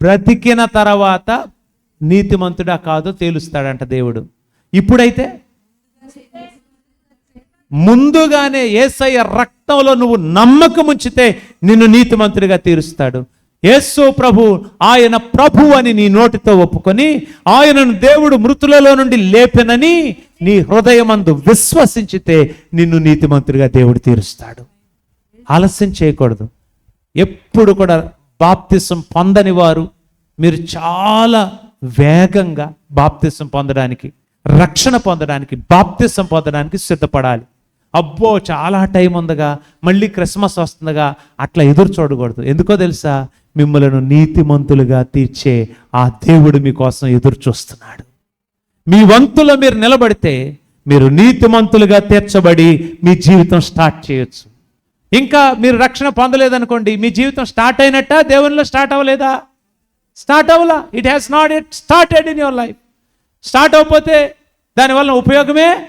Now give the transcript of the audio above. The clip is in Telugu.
బ్రతికిన తర్వాత నీతిమంతుడా కాదో తేలుస్తాడంట దేవుడు. ఇప్పుడైతే ముందుగానే యేసయ్య రక్తంలో నువ్వు నమ్మకం ఉంచితే నిన్ను నీతిమంతుడిగా తీరుస్తాడు. యేసు ప్రభు ఆయన ప్రభు అని నీ నోటితో ఒప్పుకొని ఆయనను దేవుడు మృతులలో నుండి లేపెనని నీ హృదయమందు విశ్వసించితే నిన్ను నీతిమంతుడిగా దేవుడు తీరుస్తాడు. ఆలస్యం చేయకూడదు. ఎప్పుడు కూడా బాప్తిసం పొందని వారు మీరు చాలా వేగంగా బాప్తిసం పొందడానికి, రక్షణ పొందడానికి, బాప్తిసం పొందడానికి సిద్ధపడాలి. అబ్బో చాలా టైం ఉందగా, మళ్ళీ క్రిస్మస్ వస్తుందిగా, అట్లా ఎదురు చూడకూడదు. ఎందుకో తెలుసా? మిమ్మలను నీతిమంతులుగా తీర్చే ఆ దేవుడు మీకోసం ఎదురు చూస్తున్నాడు. మీ వంతులో మీరు నిలబడితే మీరు నీతిమంతులుగా తీర్చబడి మీ జీవితం స్టార్ట్ చేయొచ్చు. ఇంకా మీరు రక్షణ పొందలేదనుకోండి, మీ జీవితం స్టార్ట్ అయినట్ట, దేవునిలో స్టార్ట్ అవ్వలేదా? స్టార్ట్ అవ్వలా. It has not yet started in your life. Start అవ్వకపోతే దానివల్ల ఉపయోగమే